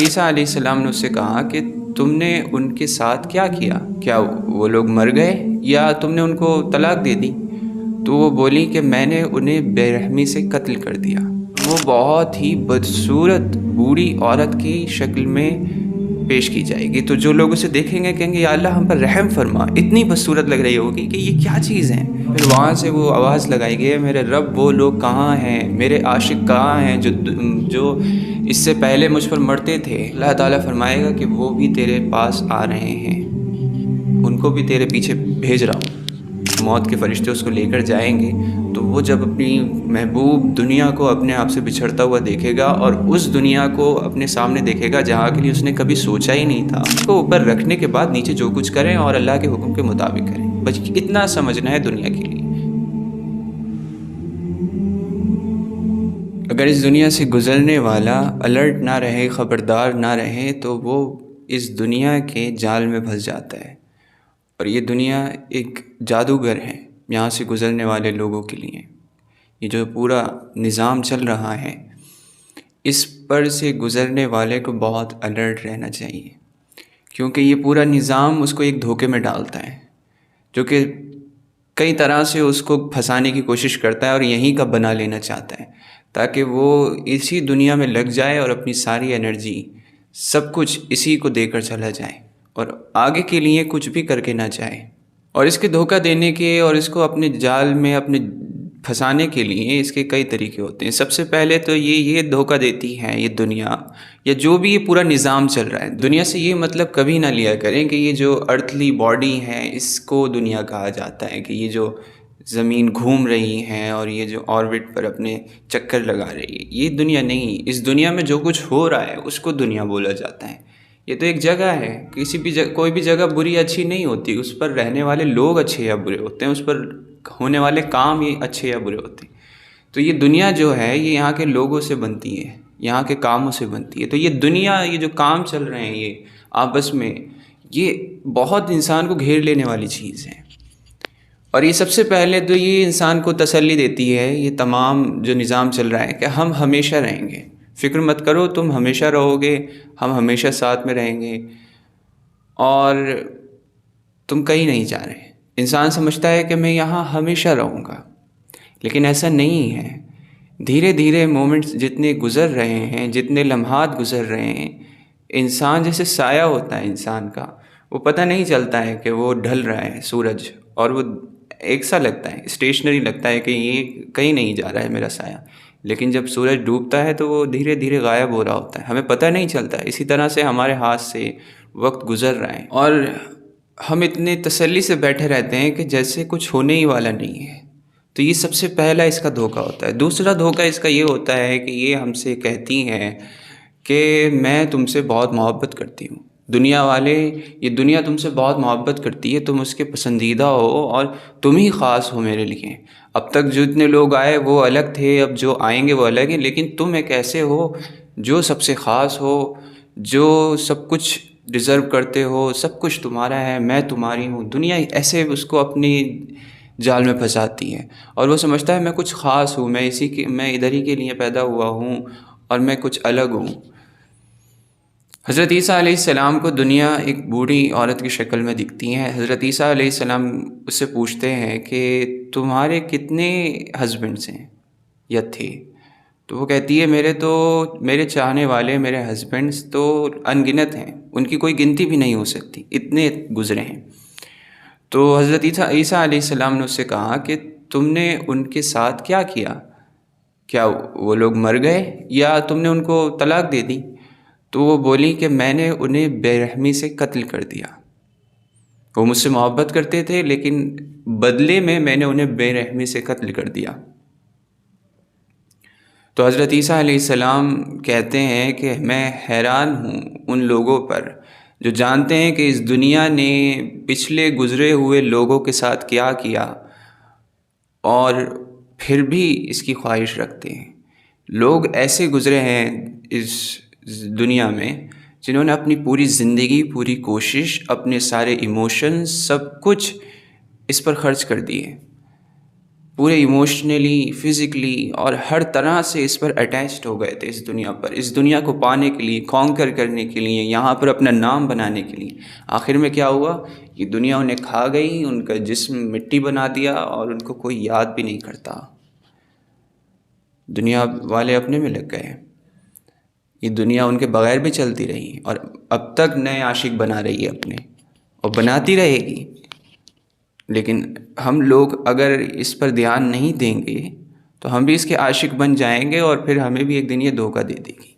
عیسیٰ علیہ السلام نے اس سے کہا کہ تم نے ان کے ساتھ کیا کیا؟ کیا وہ لوگ مر گئے یا تم نے ان کو طلاق دے دی؟ تو وہ بولی کہ میں نے انہیں بے رحمی سے قتل کر دیا۔ وہ بہت ہی بدصورت بوڑھی عورت کی شکل میں پیش کی جائے گی، تو جو لوگ اسے دیکھیں گے کہیں گے یا اللہ ہم پر رحم فرما، اتنی بدصورت لگ رہی ہوگی کہ یہ کیا چیز ہے۔ پھر وہاں سے وہ آواز لگائی گئی، میرے رب وہ لوگ کہاں ہیں، میرے عاشق کہاں ہیں جو اس سے پہلے مجھ پر مرتے تھے؟ اللہ تعالیٰ فرمائے گا کہ وہ بھی تیرے پاس آ رہے ہیں، ان کو بھی تیرے پیچھے بھیج رہا ہوں۔ موت کے فرشتے اس کو لے کر جائیں گے، تو وہ جب اپنی محبوب دنیا کو اپنے آپ سے بچھڑتا ہوا دیکھے گا اور اس دنیا کو اپنے سامنے دیکھے گا جہاں کے لیے اس نے کبھی سوچا ہی نہیں تھا، اس کو اوپر رکھنے کے بعد نیچے جو کچھ کریں اور اللہ کے حکم کے مطابق کریں، بس اتنا سمجھنا ہے دنیا کے لیے۔ اگر اس دنیا سے گزرنے والا الرٹ نہ رہے، خبردار نہ رہے، تو وہ اس دنیا کے جال میں پھنس جاتا ہے۔ اور یہ دنیا ایک جادوگر ہے یہاں سے گزرنے والے لوگوں کے لیے۔ یہ جو پورا نظام چل رہا ہے، اس پر سے گزرنے والے کو بہت الرٹ رہنا چاہیے، کیونکہ یہ پورا نظام اس کو ایک دھوکے میں ڈالتا ہے، جو کہ کئی طرح سے اس کو پھنسانے کی کوشش کرتا ہے اور یہیں کا بنا لینا چاہتا ہے، تاکہ وہ اسی دنیا میں لگ جائے اور اپنی ساری انرجی سب کچھ اسی کو دے کر چلا جائے اور آگے کے لیے کچھ بھی کر کے نہ جائے۔ اور اس کے دھوکہ دینے کے اور اس کو اپنے جال میں اپنے پھنسانے کے لیے اس کے کئی طریقے ہوتے ہیں۔ سب سے پہلے تو یہ دھوکہ دیتی ہے یہ دنیا، یا جو بھی یہ پورا نظام چل رہا ہے۔ دنیا سے یہ مطلب کبھی نہ لیا کریں کہ یہ جو ارتھلی باڈی ہے اس کو دنیا کہا جاتا ہے، کہ یہ جو زمین گھوم رہی ہے اور یہ جو آربٹ پر اپنے چکر لگا رہی ہے، یہ دنیا نہیں۔ اس دنیا میں جو کچھ ہو رہا ہے اس کو دنیا بولا جاتا ہے۔ یہ تو ایک جگہ ہے، کسی بھی کوئی بھی جگہ بری اچھی نہیں ہوتی، اس پر رہنے والے لوگ اچھے یا برے ہوتے ہیں، اس پر ہونے والے کام یہ اچھے یا برے ہوتے ہیں۔ تو یہ دنیا جو ہے یہ یہاں کے لوگوں سے بنتی ہے، یہاں کے کاموں سے بنتی ہے۔ تو یہ دنیا، یہ جو کام چل رہے ہیں یہ آپس میں، یہ بہت انسان کو گھیر لینے والی چیز ہے۔ اور یہ سب سے پہلے تو یہ انسان کو تسلی دیتی ہے، یہ تمام جو نظام چل رہا ہے، کہ ہم ہمیشہ رہیں گے، فکر مت کرو، تم ہمیشہ رہو گے، ہم ہمیشہ ساتھ میں رہیں گے اور تم کہیں نہیں جا رہے۔ انسان سمجھتا ہے کہ میں یہاں ہمیشہ رہوں گا، لیکن ایسا نہیں ہے۔ دھیرے دھیرے مومنٹس جتنے گزر رہے ہیں، جتنے لمحات گزر رہے ہیں، انسان جیسے سایہ ہوتا ہے انسان کا، وہ پتہ نہیں چلتا ہے کہ وہ ڈھل رہا ہے سورج، اور وہ ایک سا لگتا ہے، اسٹیشنری لگتا ہے کہ یہ کہیں نہیں جا رہا ہے میرا سایہ، لیکن جب سورج ڈوبتا ہے تو وہ دھیرے دھیرے غائب ہو رہا ہوتا ہے، ہمیں پتہ نہیں چلتا ہے۔ اسی طرح سے ہمارے ہاتھ سے وقت گزر رہا ہے اور ہم اتنے تسلی سے بیٹھے رہتے ہیں کہ جیسے کچھ ہونے ہی والا نہیں ہے۔ تو یہ سب سے پہلا اس کا دھوکہ ہوتا ہے۔ دوسرا دھوکہ اس کا یہ ہوتا ہے کہ یہ ہم سے کہتی ہیں کہ میں تم سے بہت محبت کرتی ہوں۔ دنیا والے، یہ دنیا تم سے بہت محبت کرتی ہے، تم اس کے پسندیدہ ہو اور تم ہی خاص ہو میرے لیے۔ اب تک جتنے لوگ آئے وہ الگ تھے، اب جو آئیں گے وہ الگ ہیں، لیکن تم ایک ایسے ہو جو سب سے خاص ہو، جو سب کچھ ڈیزرو کرتے ہو، سب کچھ تمہارا ہے، میں تمہاری ہوں۔ دنیا ایسے اس کو اپنی جال میں پھنساتی ہے اور وہ سمجھتا ہے میں کچھ خاص ہوں، میں ادھر ہی کے لیے پیدا ہوا ہوں اور میں کچھ الگ ہوں۔ حضرت عیسیٰ علیہ السلام کو دنیا ایک بوڑھی عورت کی شکل میں دکھتی ہے۔ حضرت عیسیٰ علیہ السلام اس سے پوچھتے ہیں کہ تمہارے کتنے ہسبینڈس ہیں یا تھے؟ تو وہ کہتی ہے میرے چاہنے والے، میرے ہسبینڈس تو ان گنت ہیں، ان کی کوئی گنتی بھی نہیں ہو سکتی، اتنے گزرے ہیں۔ تو حضرت عیسیٰ علیہ السلام نے اس سے کہا کہ تم نے ان کے ساتھ کیا کیا؟ کیا وہ لوگ مر گئے یا تم نے ان کو طلاق دے دی؟ تو وہ بولی کہ میں نے انہیں بے رحمی سے قتل کر دیا۔ وہ مجھ سے محبت کرتے تھے لیکن بدلے میں نے انہیں بے رحمی سے قتل کر دیا۔ تو حضرت عیسیٰ علیہ السلام کہتے ہیں کہ میں حیران ہوں ان لوگوں پر جو جانتے ہیں کہ اس دنیا نے پچھلے گزرے ہوئے لوگوں کے ساتھ کیا کیا اور پھر بھی اس کی خواہش رکھتے ہیں۔ لوگ ایسے گزرے ہیں اس دنیا میں جنہوں نے اپنی پوری زندگی، پوری کوشش، اپنے سارے ایموشنز، سب کچھ اس پر خرچ کر دیے، پورے ایموشنلی، فزیکلی اور ہر طرح سے اس پر اٹیچڈ ہو گئے تھے اس دنیا پر، اس دنیا کو پانے کے لیے، کانکر کرنے کے لیے، یہاں پر اپنا نام بنانے کے لیے۔ آخر میں کیا ہوا؟ یہ دنیا انہیں کھا گئی، ان کا جسم مٹی بنا دیا اور ان کو کوئی یاد بھی نہیں کرتا۔ دنیا والے اپنے میں لگ گئے، یہ دنیا ان کے بغیر بھی چلتی رہی اور اب تک نئے عاشق بنا رہی ہے اپنے، اور بناتی رہے گی۔ لیکن ہم لوگ اگر اس پر دھیان نہیں دیں گے تو ہم بھی اس کے عاشق بن جائیں گے اور پھر ہمیں بھی ایک دن یہ دھوکہ دے دے گی۔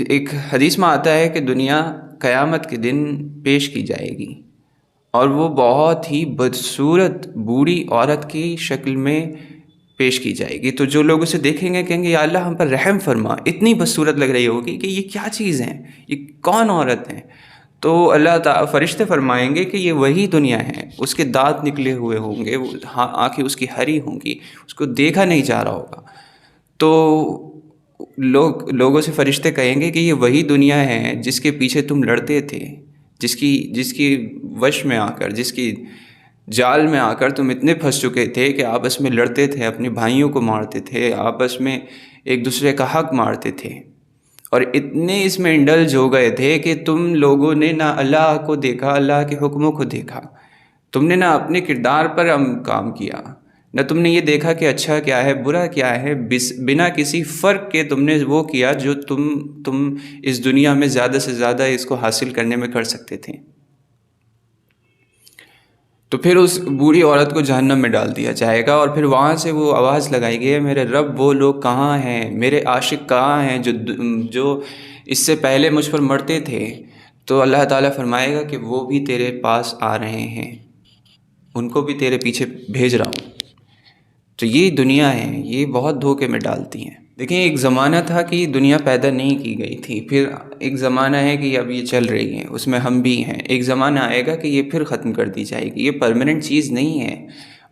ایک حدیث میں آتا ہے کہ دنیا قیامت کے دن پیش کی جائے گی اور وہ بہت ہی بدصورت بوڑھی عورت کی شکل میں پیش کی جائے گی۔ تو جو لوگ اسے دیکھیں گے کہیں گے یا اللہ ہم پر رحم فرما، اتنی بدصورت لگ رہی ہوگی کہ یہ کیا چیز ہے، یہ کون عورت ہے؟ تو اللہ تعالیٰ فرشتے فرمائیں گے کہ یہ وہی دنیا ہے، اس کے دانت نکلے ہوئے ہوں گے، آنکھیں اس کی ہری ہوں گی، اس کو دیکھا نہیں جا رہا ہوگا۔ تو لوگوں سے فرشتے کہیں گے کہ یہ وہی دنیا ہے جس کے پیچھے تم لڑتے تھے، جس کی وش میں آ کر، جس کی جال میں آ کر تم اتنے پھنس چکے تھے کہ آپس میں لڑتے تھے، اپنے بھائیوں کو مارتے تھے، آپس میں ایک دوسرے کا حق مارتے تھے، اور اتنے اس میں انڈلج ہو گئے تھے کہ تم لوگوں نے نہ اللہ کو دیکھا، اللہ کے حکموں کو دیکھا، تم نے نہ اپنے کردار پر کام کیا، نہ تم نے یہ دیکھا کہ اچھا کیا ہے برا کیا ہے، بنا کسی فرق کے تم نے وہ کیا جو تم اس دنیا میں زیادہ سے زیادہ اس کو حاصل کرنے میں کر سکتے تھے۔ تو پھر اس بوڑھی عورت کو جہنم میں ڈال دیا جائے گا، اور پھر وہاں سے وہ آواز لگائی گئی، میرے رب وہ لوگ کہاں ہیں، میرے عاشق کہاں ہیں جو اس سے پہلے مجھ پر مرتے تھے؟ تو اللہ تعالیٰ فرمائے گا کہ وہ بھی تیرے پاس آ رہے ہیں، ان کو بھی تیرے پیچھے بھیج رہا ہوں۔ تو یہ دنیا ہے، یہ بہت دھوکے میں ڈالتی ہیں۔ دیکھیں ایک زمانہ تھا کہ دنیا پیدا نہیں کی گئی تھی، پھر ایک زمانہ ہے کہ اب یہ چل رہی ہے، اس میں ہم بھی ہیں۔ ایک زمانہ آئے گا کہ یہ پھر ختم کر دی جائے گی، یہ پرماننٹ چیز نہیں ہے۔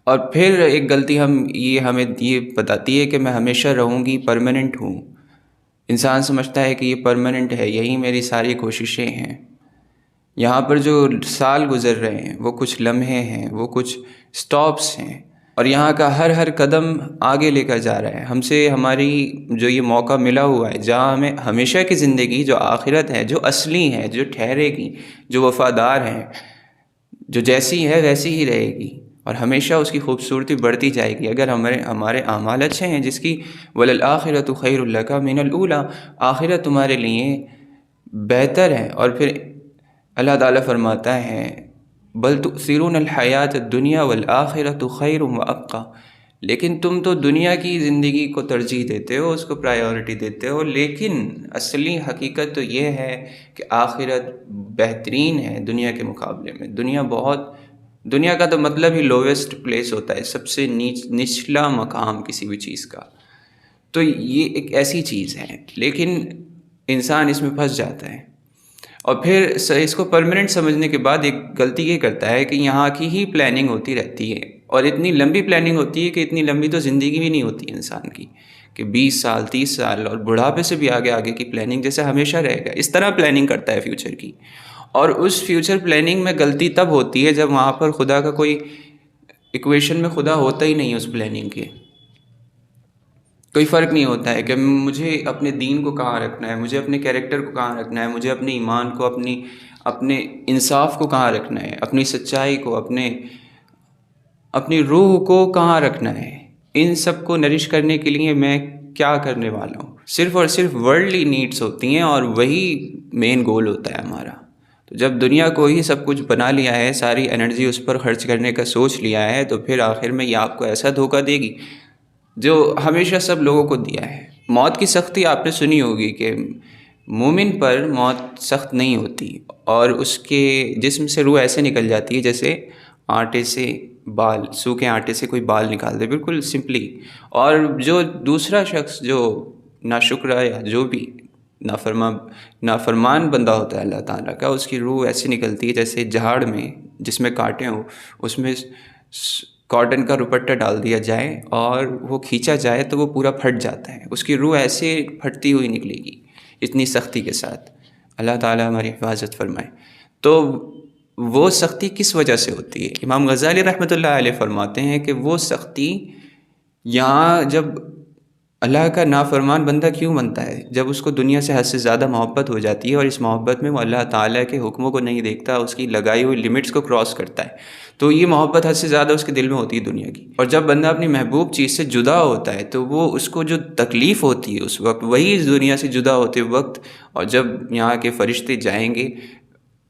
اور پھر ایک غلطی ہمیں یہ بتاتی ہے کہ میں ہمیشہ رہوں گی، پرماننٹ ہوں۔ انسان سمجھتا ہے کہ یہ پرماننٹ ہے، یہی میری ساری کوششیں ہیں۔ یہاں پر جو سال گزر رہے ہیں وہ کچھ لمحے ہیں، وہ کچھ سٹاپس ہیں، اور یہاں کا ہر قدم آگے لے کر جا رہا ہے۔ ہم سے ہماری جو یہ موقع ملا ہوا ہے، جہاں ہمیں ہمیشہ کی زندگی جو آخرت ہے، جو اصلی ہے، جو ٹھہرے گی، جو وفادار ہے، جو جیسی ہے ویسی ہی رہے گی، اور ہمیشہ اس کی خوبصورتی بڑھتی جائے گی اگر ہمارے اعمال اچھے ہیں، جس کی وَلَلْآخِرَةُ خَيْرٌ لَكَ مِنَ الْأُولَىٰ، آخرت تمہارے لیے بہتر ہے۔ اور پھر اللہ تعالیٰ فرماتا ہے بل تؤثرون الحیات الدنیا والآخرۃ خیر وابقیٰ، لیکن تم تو دنیا کی زندگی کو ترجیح دیتے ہو، اس کو پرائیورٹی دیتے ہو، لیکن اصلی حقیقت تو یہ ہے کہ آخرت بہترین ہے دنیا کے مقابلے میں۔ دنیا کا تو مطلب ہی لویسٹ پلیس ہوتا ہے، سب سے نچلا مقام کسی بھی چیز کا۔ تو یہ ایک ایسی چیز ہے، لیکن انسان اس میں پھنس جاتا ہے، اور پھر اس کو پرماننٹ سمجھنے کے بعد ایک غلطی یہ کرتا ہے کہ یہاں کی ہی پلاننگ ہوتی رہتی ہے، اور اتنی لمبی پلاننگ ہوتی ہے کہ اتنی لمبی تو زندگی بھی نہیں ہوتی انسان کی، کہ 20 سال 30 سال اور بڑھاپے سے بھی آگے کی پلاننگ جیسے ہمیشہ رہے گا، اس طرح پلاننگ کرتا ہے فیوچر کی۔ اور اس فیوچر پلاننگ میں غلطی تب ہوتی ہے جب وہاں پر خدا کا کوئی ایکویشن میں خدا ہوتا ہی نہیں، اس پلاننگ کے کوئی فرق نہیں ہوتا ہے کہ مجھے اپنے دین کو کہاں رکھنا ہے، مجھے اپنے کیریکٹر کو کہاں رکھنا ہے، مجھے اپنے ایمان کو، اپنے انصاف کو کہاں رکھنا ہے، اپنی سچائی کو، اپنی روح کو کہاں رکھنا ہے۔ ان سب کو نرش کرنے کے لیے میں کیا کرنے والا ہوں؟ صرف اور صرف ورلڈلی نیڈس ہوتی ہیں، اور وہی مین گول ہوتا ہے ہمارا۔ تو جب دنیا کو ہی سب کچھ بنا لیا ہے، ساری انرجی اس پر خرچ کرنے کا سوچ لیا ہے، تو پھر آخر میں یہ آپ کو ایسا دھوکہ دے گی جو ہمیشہ سب لوگوں کو دیا ہے۔ موت کی سختی آپ نے سنی ہوگی کہ مومن پر موت سخت نہیں ہوتی، اور اس کے جسم سے روح ایسے نکل جاتی ہے جیسے آٹے سے بال، سوکھے آٹے سے کوئی بال نکال دے، بالکل سمپلی۔ اور جو دوسرا شخص جو ناشکرا یا جو بھی نافرمان بندہ ہوتا ہے اللہ تعالیٰ کا، اس کی روح ایسے نکلتی ہے جیسے جھاڑ میں جس میں کانٹے ہوں، اس میں کاٹن کا دوپٹہ ڈال دیا جائے اور وہ کھینچا جائے تو وہ پورا پھٹ جاتا ہے، اس کی روح ایسے پھٹتی ہوئی نکلے گی اتنی سختی کے ساتھ۔ اللہ تعالیٰ ہماری حفاظت فرمائے۔ تو وہ سختی کس وجہ سے ہوتی ہے؟ امام غزالی رحمۃ اللہ علیہ فرماتے ہیں کہ وہ سختی یہاں جب اللہ کا نافرمان بندہ کیوں بنتا ہے؟ جب اس کو دنیا سے حد سے زیادہ محبت ہو جاتی ہے اور اس محبت میں وہ اللہ تعالیٰ کے حکموں کو نہیں دیکھتا، اس کی لگائی ہوئی لمٹس کو کراس کرتا ہے، تو یہ محبت حد سے زیادہ اس کے دل میں ہوتی ہے دنیا کی. اور جب بندہ اپنی محبوب چیز سے جدا ہوتا ہے تو وہ اس کو جو تکلیف ہوتی ہے اس وقت، وہی اس دنیا سے جدا ہوتے وقت. اور جب یہاں کے فرشتے جائیں گے،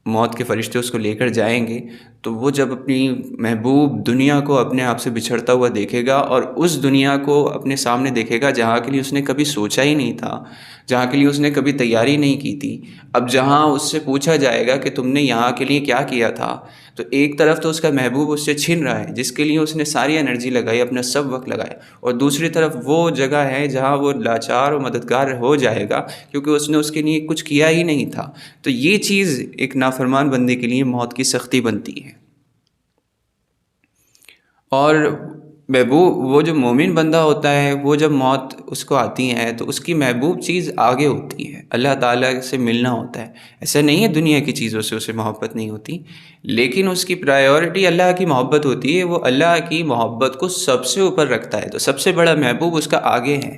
موت کے فرشتے اس کو لے کر جائیں گے، تو وہ جب اپنی محبوب دنیا کو اپنے آپ سے بچھڑتا ہوا دیکھے گا اور اس دنیا کو اپنے سامنے دیکھے گا جہاں کے لیے اس نے کبھی سوچا ہی نہیں تھا، جہاں کے لیے اس نے کبھی تیاری نہیں کی تھی. اب جہاں اس سے پوچھا جائے گا کہ تم نے یہاں کے لیے کیا کیا تھا، تو ایک طرف تو اس کا محبوب اس سے چھن رہا ہے جس کے لیے اس نے ساری انرجی لگائی، اپنا سب وقت لگایا، اور دوسری طرف وہ جگہ ہے جہاں وہ لاچار اور مددگار ہو جائے گا کیونکہ اس نے اس کے لیے کچھ کیا ہی نہیں تھا. تو یہ چیز ایک نافرمان بندے کے لیے موت کی سختی بنتی ہے. اور محبوب وہ جو مومن بندہ ہوتا ہے، وہ جب موت اس کو آتی ہے تو اس کی محبوب چیز آگے ہوتی ہے، اللہ تعالیٰ سے ملنا ہوتا ہے. ایسا نہیں ہے دنیا کی چیزوں سے اسے محبت نہیں ہوتی، لیکن اس کی پرائیورٹی اللہ کی محبت ہوتی ہے. وہ اللہ کی محبت کو سب سے اوپر رکھتا ہے، تو سب سے بڑا محبوب اس کا آگے ہے.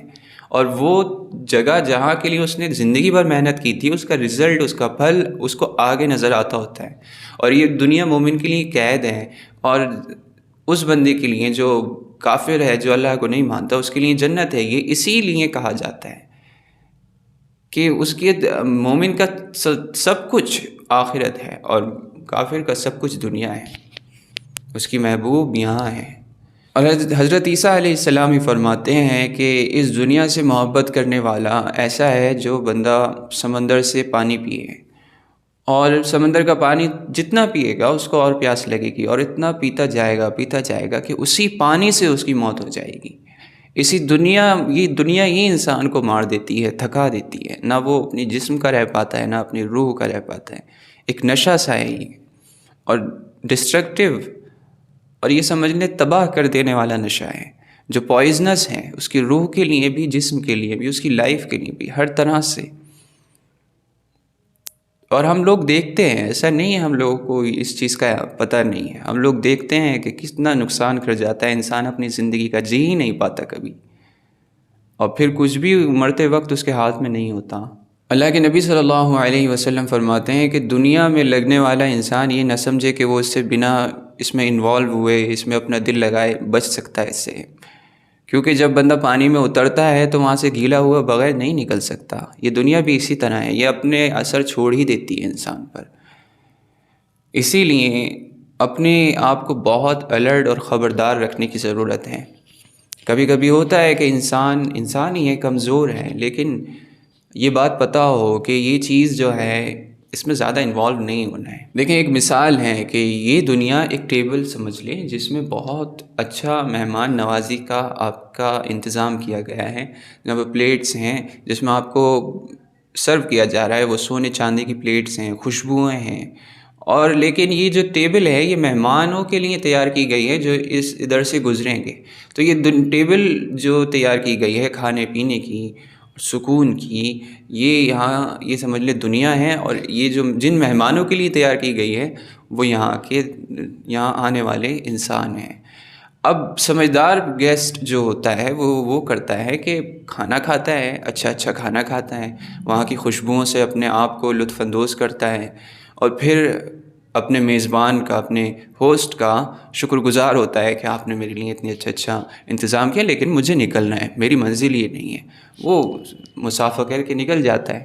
اور وہ جگہ جہاں کے لیے اس نے زندگی بھر محنت کی تھی، اس کا رزلٹ، اس کا پھل اس کو آگے نظر آتا ہوتا ہے. اور یہ دنیا مومن کے لیے قید ہے، اور اس بندے کے لیے جو کافر ہے، جو اللہ کو نہیں مانتا، اس کے لیے جنت ہے. یہ اسی لیے کہا جاتا ہے کہ اس کے مومن کا سب کچھ آخرت ہے اور کافر کا سب کچھ دنیا ہے، اس کی محبوب یہاں ہے. اور حضرت عیسیٰ علیہ السلام ہی فرماتے ہیں کہ اس دنیا سے محبت کرنے والا ایسا ہے جو بندہ سمندر سے پانی پیے، اور سمندر کا پانی جتنا پیے گا اس کو اور پیاس لگے گی، اور اتنا پیتا جائے گا کہ اسی پانی سے اس کی موت ہو جائے گی. اسی دنیا یہ انسان کو مار دیتی ہے، تھکا دیتی ہے، نہ وہ اپنی جسم کا رہ پاتا ہے، نہ اپنی روح کا رہ پاتا ہے. ایک نشہ سا ہے یہ، اور ڈسٹرکٹیو، اور یہ سمجھ لیں تباہ کر دینے والا نشہ ہے جو پوائزنس ہے، اس کی روح کے لیے بھی، جسم کے لیے بھی، اس کی لائف کے لیے بھی، ہر طرح سے. اور ہم لوگ دیکھتے ہیں، ایسا نہیں ہے ہم لوگوں کو اس چیز کا پتہ نہیں ہے، ہم لوگ دیکھتے ہیں کہ کتنا نقصان کر جاتا ہے انسان، اپنی زندگی کا جی ہی نہیں پاتا کبھی، اور پھر کچھ بھی مرتے وقت اس کے ہاتھ میں نہیں ہوتا. اللہ کے نبی صلی اللہ علیہ وسلم فرماتے ہیں کہ دنیا میں لگنے والا انسان یہ نہ سمجھے کہ وہ اس سے بنا اس میں انوالو ہوئے، اس میں اپنا دل لگائے بچ سکتا ہے اس سے، کیونکہ جب بندہ پانی میں اترتا ہے تو وہاں سے گیلا ہوا بغیر نہیں نکل سکتا. یہ دنیا بھی اسی طرح ہے، یہ اپنے اثر چھوڑ ہی دیتی ہے انسان پر. اسی لیے اپنے آپ کو بہت الرٹ اور خبردار رکھنے کی ضرورت ہے. کبھی کبھی ہوتا ہے کہ انسان ہی ہے، کمزور ہے، لیکن یہ بات پتہ ہو کہ یہ چیز جو ہے اس میں زیادہ انوالو نہیں ہونا ہے. دیکھیں ایک مثال ہے کہ یہ دنیا ایک ٹیبل سمجھ لیں جس میں بہت اچھا مہمان نوازی کا آپ کا انتظام کیا گیا ہے. جب پلیٹس ہیں جس میں آپ کو سرو کیا جا رہا ہے، وہ سونے چاندی کی پلیٹس ہیں، خوشبوئیں ہیں. اور لیکن یہ جو ٹیبل ہے یہ مہمانوں کے لیے تیار کی گئی ہے جو اس ادھر سے گزریں گے. تو یہ ٹیبل جو تیار کی گئی ہے کھانے پینے کی، سکون کی، یہ یہاں یہ سمجھ لے دنیا ہے. اور یہ جو جن مہمانوں کے لیے تیار کی گئی ہے وہ یہاں آنے والے انسان ہیں. اب سمجھدار گیسٹ جو ہوتا ہے وہ کرتا ہے کہ کھانا کھاتا ہے، اچھا کھانا کھاتا ہے، وہاں کی خوشبوؤں سے اپنے آپ کو لطف اندوز کرتا ہے، اور پھر اپنے میزبان کا، اپنے ہوسٹ کا شکر گزار ہوتا ہے کہ آپ نے میرے لیے اتنی اچھا انتظام کیا، لیکن مجھے نکلنا ہے، میری منزل یہ نہیں ہے. وہ مسافہ کر کے نکل جاتا ہے.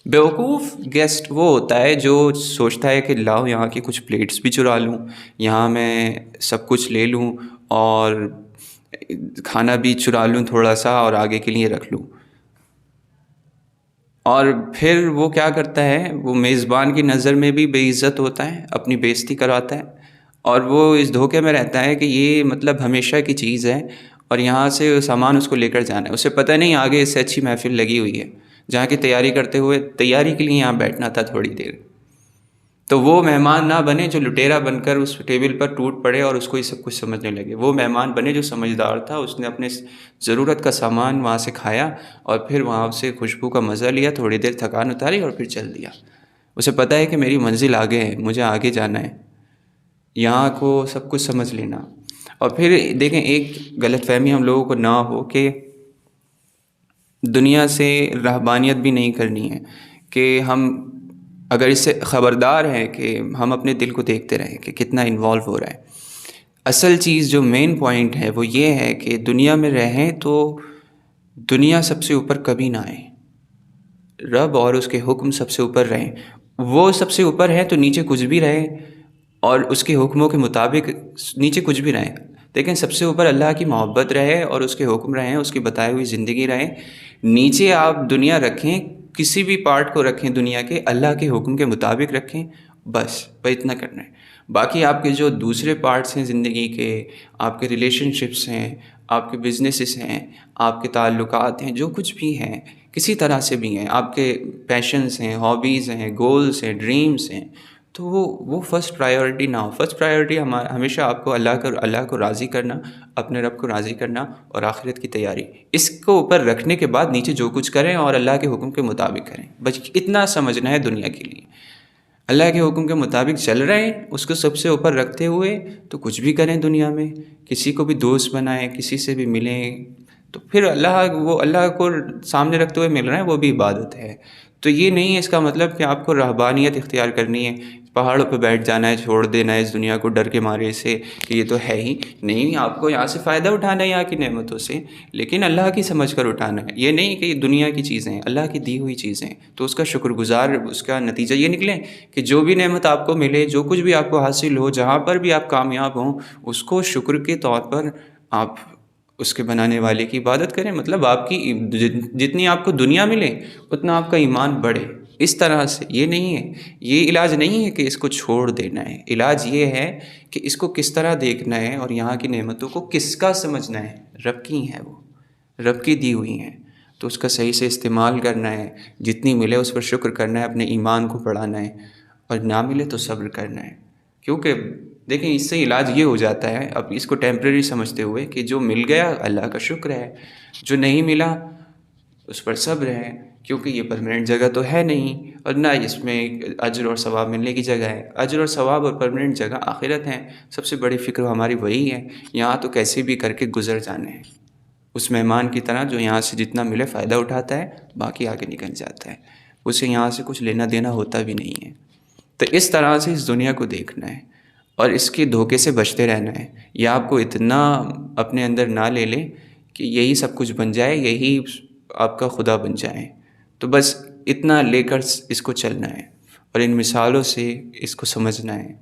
بیوقوف گیسٹ وہ ہوتا ہے جو سوچتا ہے کہ لاؤ یہاں کی کچھ پلیٹس بھی چرا لوں، یہاں میں سب کچھ لے لوں اور کھانا بھی چرا لوں تھوڑا سا اور آگے کے لیے رکھ لوں. اور پھر وہ کیا کرتا ہے، وہ میزبان کی نظر میں بھی بے عزت ہوتا ہے، اپنی بے عزتی کرواتا ہے، اور وہ اس دھوکے میں رہتا ہے کہ یہ مطلب ہمیشہ کی چیز ہے اور یہاں سے سامان اس کو لے کر جانا ہے. اسے پتہ نہیں آگے اس سے اچھی محفل لگی ہوئی ہے جہاں کی تیاری کرتے ہوئے تیاری کے لیے یہاں بیٹھنا تھا تھوڑی دیر. تو وہ مہمان نہ بنے جو لٹیرا بن کر اس ٹیبل پر ٹوٹ پڑے اور اس کو یہ سب کچھ سمجھنے لگے. وہ مہمان بنے جو سمجھدار تھا، اس نے اپنے ضرورت کا سامان وہاں سے کھایا اور پھر وہاں سے خوشبو کا مزہ لیا، تھوڑی دیر تھکان اتاری اور پھر چل دیا. اسے پتہ ہے کہ میری منزل آگے ہے، مجھے آگے جانا ہے، یہاں کو سب کچھ سمجھ لینا۔ اور پھر دیکھیں ایک غلط فہمی ہم لوگوں کو نہ ہو کہ دنیا سے رہبانیت بھی نہیں کرنی ہے، کہ ہم اگر اس سے خبردار ہیں کہ ہم اپنے دل کو دیکھتے رہیں کہ کتنا انوالو ہو رہا ہے۔ اصل چیز جو مین پوائنٹ ہے وہ یہ ہے کہ دنیا میں رہیں تو دنیا سب سے اوپر کبھی نہ آئے، رب اور اس کے حکم سب سے اوپر رہیں۔ وہ سب سے اوپر ہے تو نیچے کچھ بھی رہے، اور اس کے حکموں کے مطابق نیچے کچھ بھی رہیں۔ لیکن سب سے اوپر اللہ کی محبت رہے اور اس کے حکم رہیں، اس کی بتائی ہوئی زندگی رہیں۔ نیچے آپ دنیا رکھیں، کسی بھی پارٹ کو رکھیں دنیا کے، اللہ کے حکم کے مطابق رکھیں، بس اتنا کرنا ہے۔ باقی آپ کے جو دوسرے پارٹس ہیں زندگی کے، آپ کے ریلیشن شپس ہیں، آپ کے بزنسز ہیں، آپ کے تعلقات ہیں، جو کچھ بھی ہیں کسی طرح سے بھی ہیں، آپ کے پیشنز ہیں، ہابیز ہیں، گولز ہیں، ڈریمز ہیں، تو وہ فرسٹ پرائیورٹی نہ ہو۔ فرسٹ پرائیورٹی ہمیشہ آپ کو اللہ کو راضی کرنا، اپنے رب کو راضی کرنا اور آخرت کی تیاری، اس کو اوپر رکھنے کے بعد نیچے جو کچھ کریں اور اللہ کے حکم کے مطابق کریں، بس اتنا سمجھنا ہے دنیا کے لیے۔ اللہ کے حکم کے مطابق چل رہے ہیں، اس کو سب سے اوپر رکھتے ہوئے تو کچھ بھی کریں دنیا میں، کسی کو بھی دوست بنائیں، کسی سے بھی ملیں، تو پھر اللہ کو سامنے رکھتے ہوئے مل رہے ہیں، وہ بھی عبادت ہے۔ تو یہ نہیں ہے اس کا مطلب کہ آپ کو رہبانیت اختیار کرنی ہے، پہاڑوں پہ بیٹھ جانا ہے، چھوڑ دینا ہے اس دنیا کو ڈر کے مارے سے کہ یہ تو ہے ہی نہیں۔ آپ کو یہاں سے فائدہ اٹھانا ہے، یہاں کی نعمتوں سے، لیکن اللہ کی سمجھ کر اٹھانا ہے۔ یہ نہیں کہ یہ دنیا کی چیزیں ہیں، اللہ کی دی ہوئی چیزیں، تو اس کا شکر گزار، اس کا نتیجہ یہ نکلیں کہ جو بھی نعمت آپ کو ملے، جو کچھ بھی آپ کو حاصل ہو، جہاں پر بھی آپ کامیاب ہوں، اس کو شکر کے طور پر آپ اس کے بنانے والے کی عبادت کریں۔ مطلب آپ کی جتنی آپ کو دنیا ملے اتنا آپ کا ایمان بڑھے، اس طرح سے۔ یہ نہیں ہے، یہ علاج نہیں ہے کہ اس کو چھوڑ دینا ہے، علاج یہ ہے کہ اس کو کس طرح دیکھنا ہے اور یہاں کی نعمتوں کو کس کا سمجھنا ہے، رب کی ہیں، وہ رب کی دی ہوئی ہیں، تو اس کا صحیح سے استعمال کرنا ہے۔ جتنی ملے اس پر شکر کرنا ہے، اپنے ایمان کو بڑھانا ہے، اور نہ ملے تو صبر کرنا ہے۔ کیونکہ دیکھیں اس سے علاج یہ ہو جاتا ہے، اب اس کو ٹیمپریری سمجھتے ہوئے کہ جو مل گیا اللہ کا شکر ہے، جو نہیں ملا اس پر صبر ہے، کیونکہ یہ پرماننٹ جگہ تو ہے نہیں، اور نہ اس میں اجر اور ثواب ملنے کی جگہ ہے۔ اجر اور ثواب اور پرماننٹ جگہ آخرت ہے، سب سے بڑی فکر ہماری وہی ہے۔ یہاں تو کیسے بھی کر کے گزر جانے ہیں، اس مہمان کی طرح جو یہاں سے جتنا ملے فائدہ اٹھاتا ہے، باقی آگے نکل جاتا ہے، اسے یہاں سے کچھ لینا دینا ہوتا بھی نہیں ہے۔ تو اس طرح سے اس دنیا کو دیکھنا ہے اور اس کے دھوکے سے بچتے رہنا ہے۔ یہ آپ کو اتنا اپنے اندر نہ لے لے کہ یہی سب کچھ بن جائے، یہی آپ کا خدا بن جائے، تو بس اتنا لے کر اس کو چلنا ہے اور ان مثالوں سے اس کو سمجھنا ہے۔